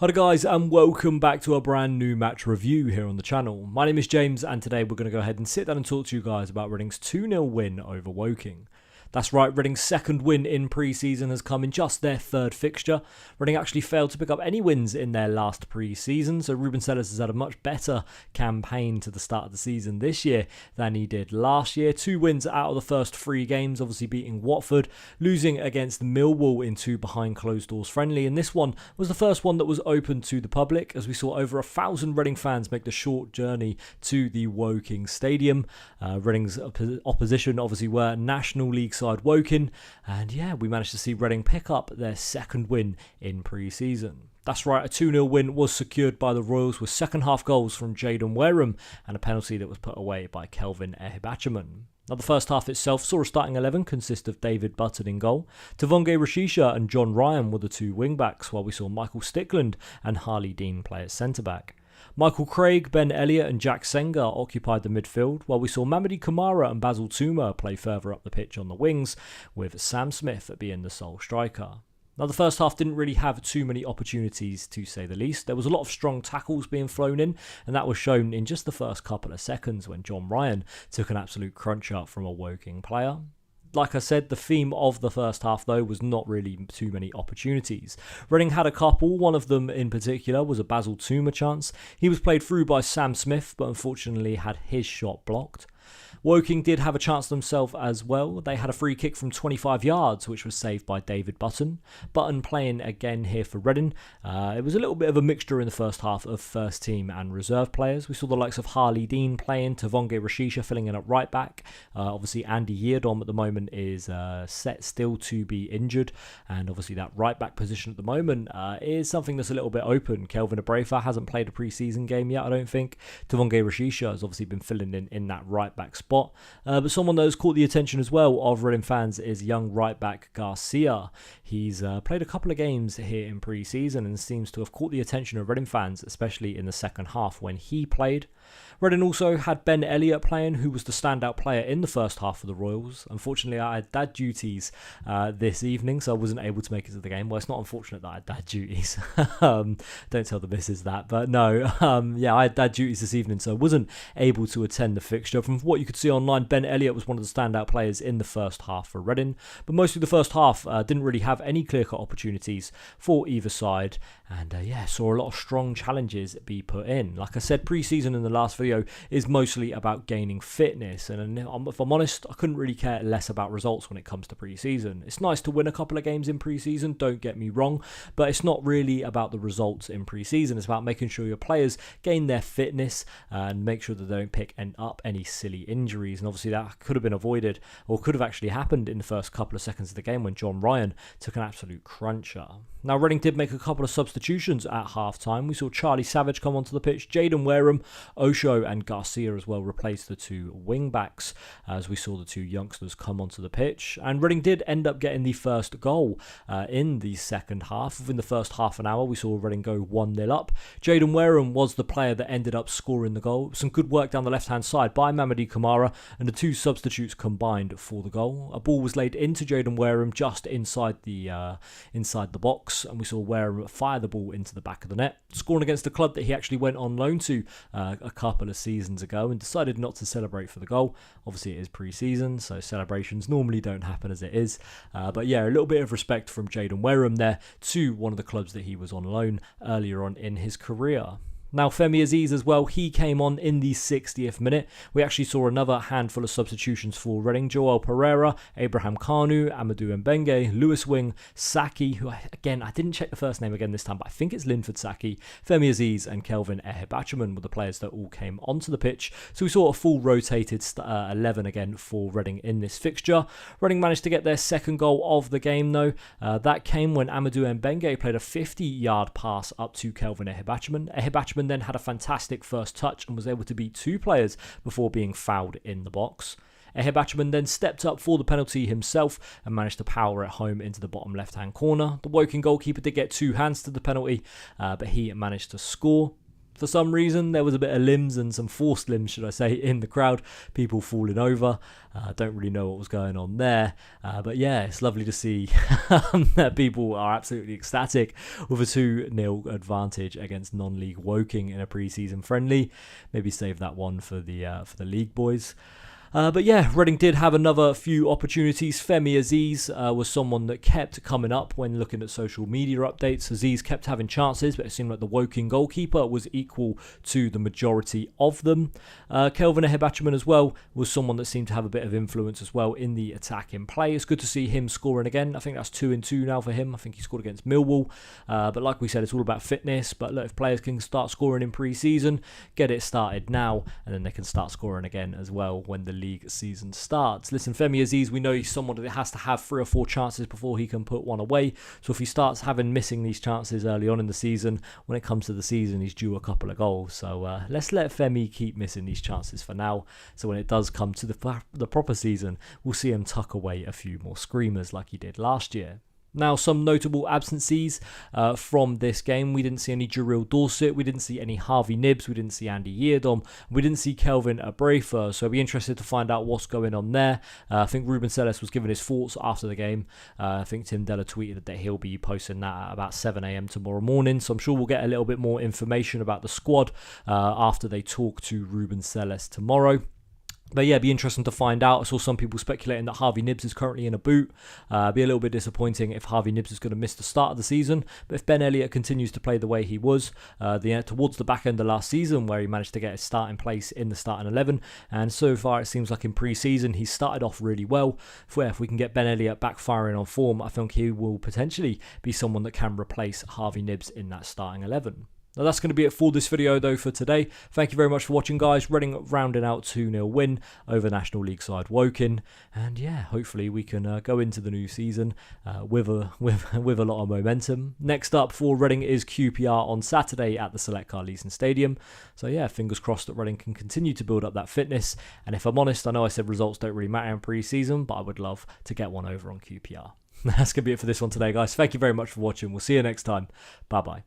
Hi guys, and welcome back to a brand new match review here on the channel. My name is James, and today we're going to go ahead and sit down and talk to you guys about Reading's 2-0 win over Woking. That's right, Reading's second win in pre-season has come in just their third fixture. Reading actually failed to pick up any wins in their last pre-season, so Ruben Sellers has had a much better campaign to the start of the season this year than he did last year. 2 wins out of the first 3 games, obviously beating Watford, losing against Millwall in 2 behind closed doors friendly, and this one was the first one that was open to the public, as we saw over 1,000 Reading fans make the short journey to the Woking Stadium. Reading's opposition obviously were National League side Woking, and yeah, we managed to see Reading pick up their second win in pre-season. That's right, a 2-0 win was secured by the Royals with second half goals from Jayden Wareham and a penalty that was put away by Kelvin Ehibhatiomhan. Now, the first half itself saw a starting 11 consist of David Button in goal. Tavonge Rashisha and John Ryan were the 2 wing-backs, while we saw Michael Stickland and Harley Dean play as centre-back. Michael Craig, Ben Elliott and Jack Senga occupied the midfield, while we saw Mamadi Kamara and Basil Tuma play further up the pitch on the wings, with Sam Smith being the sole striker. Now, the first half didn't really have too many opportunities, to say the least. There was a lot of strong tackles being flown in, and that was shown in just the first couple of seconds when John Ryan took an absolute crunch up from a Woking player. Like I said, the theme of the first half, though, was not really too many opportunities. Reading had a couple. One of them in particular was a Basil Tuma chance. He was played through by Sam Smith, but unfortunately had his shot blocked. Woking did have a chance themselves as well. They had a free kick from 25 yards, which was saved by David Button. Button playing again here for Reading. It was a little bit of a mixture in the first half of first team and reserve players. We saw the likes of Harley Dean playing, Tavonge Rashisha filling in at right back. Obviously, Andy Yeardom at the moment is set still to be injured, and obviously that right back position at the moment is something that's a little bit open. Kelvin Ehibhatiomhan hasn't played a pre-season game yet, I don't think. Tavonge Rashisha has obviously been filling in that right back spot. But someone that has caught the attention as well of Reading fans is young right back Garcia. He's played a couple of games here in pre-season and seems to have caught the attention of Reading fans, especially in the second half when he played. Reading also had Ben Elliott playing, who was the standout player in the first half for the Royals. Unfortunately, I had dad duties this evening, so I wasn't able to make it to the game. Well, it's not unfortunate that I had dad duties. Don't tell the missus that, but no. Yeah, I had dad duties this evening, so I wasn't able to attend the fixture. From what you could see online, Ben Elliott was one of the standout players in the first half for Reading, but mostly the first half didn't really have any clear-cut opportunities for either side, and yeah, saw a lot of strong challenges be put in. Like I said, pre-season in the last video is mostly about gaining fitness, and if I'm honest, I couldn't really care less about results when it comes to pre-season. It's nice to win a couple of games in pre-season, don't get me wrong, but it's not really about the results in pre-season. It's about making sure your players gain their fitness and make sure that they don't pick up any silly injuries, and obviously that could have been avoided, or could have actually happened in the first couple of seconds of the game when John Ryan took an absolute cruncher. Now, Reading did make a couple of substitutions at half-time. We saw Charlie Savage come onto the pitch, Jayden Wareham, Osho and Garcia as well replaced the 2 wing-backs, as we saw the 2 youngsters come onto the pitch. And Reading did end up getting the first goal in the second half. Within the first half an hour, we saw Reading go 1-0 up. Jayden Wareham was the player that ended up scoring the goal. Some good work down the left-hand side by Mamadi Kamara, and the 2 substitutes combined for the goal. A ball was laid into Jayden Wareham just inside the box, and we saw Wareham fire the ball into the back of the net, scoring against a club that he actually went on loan to a couple of seasons ago and decided not to celebrate for the goal. Obviously, it is pre-season, so celebrations normally don't happen as it is. But yeah, a little bit of respect from Jayden Wareham there to one of the clubs that he was on loan earlier on in his career. Now, Femi Aziz as well, he came on in the 60th minute. We actually saw another handful of substitutions for Reading. Joel Pereira, Abraham Kanu, Amadou Mbenge, Lewis Wing, Saki, who, again, I didn't check the first name again this time, but I think it's Linford Saki, Femi Aziz and Kelvin Ehibhatiomhan were the players that all came onto the pitch. So we saw a full rotated 11 again for Reading in this fixture. Reading managed to get their second goal of the game, though. That came when Amadou Mbenge played a 50-yard pass up to Kelvin Ehibhatiomhan. Ehibhatiomhan then had a fantastic first touch and was able to beat 2 players before being fouled in the box. Ehibhatiomhan then stepped up for the penalty himself and managed to power it home into the bottom left-hand corner. The Woking goalkeeper did get 2 hands to the penalty, but he managed to score. For some reason, there was a bit of limbs and some forced limbs, should I say, in the crowd. People falling over. Don't really know what was going on there. But yeah, it's lovely to see that people are absolutely ecstatic with a 2-0 advantage against non-league Woking in a pre-season friendly. Maybe save that one for the league boys. But yeah, Reading did have another few opportunities. Femi Aziz was someone that kept coming up when looking at social media updates. Aziz kept having chances, but it seemed like the Woking goalkeeper was equal to the majority of them. Kelvin Ehibhatiomhan as well was someone that seemed to have a bit of influence as well in the attacking play. It's good to see him scoring again. I think that's 2-2 now for him. I think he scored against Millwall. But like we said, it's all about fitness. But look, if players can start scoring in pre-season, get it started now, and then they can start scoring again as well when the league season starts. Listen, Femi Aziz, we know he's someone that has to have 3 or 4 chances before he can put one away. So if he starts missing these chances early on in the season, when it comes to the season, he's due a couple of goals. So let's let Femi keep missing these chances for now. So when it does come to the proper season, we'll see him tuck away a few more screamers like he did last year. Now, some notable absences from this game. We didn't see any Jarrell Dorset. We didn't see any Harvey Nibbs. We didn't see Andy Yeardom. We didn't see Kelvin Ehibhatiomhan. So I'll be interested to find out what's going on there. I think Ruben Selles was giving his thoughts after the game. I think Tim Della tweeted that he'll be posting that at about 7 a.m. tomorrow morning. So I'm sure we'll get a little bit more information about the squad after they talk to Ruben Selles tomorrow. But yeah, it'd be interesting to find out. I saw some people speculating that Harvey Nibbs is currently in a boot. Be a little bit disappointing if Harvey Nibbs is going to miss the start of the season. But if Ben Elliott continues to play the way he was towards the back end of last season, where he managed to get his starting place in the starting 11, and so far it seems like in pre-season he's started off really well. If we can get Ben Elliott back firing on form, I think he will potentially be someone that can replace Harvey Nibbs in that starting 11. Now that's going to be it for this video though for today. Thank you very much for watching, guys. Reading rounding out 2-0 win over National League side Woking, and yeah, hopefully we can go into the new season with a lot of momentum. Next up for Reading is QPR on Saturday at the Select Car Leeson Stadium. So yeah, fingers crossed that Reading can continue to build up that fitness. And if I'm honest, I know I said results don't really matter in pre-season, but I would love to get one over on QPR. That's going to be it for this one today, guys. Thank you very much for watching. We'll see you next time. Bye bye.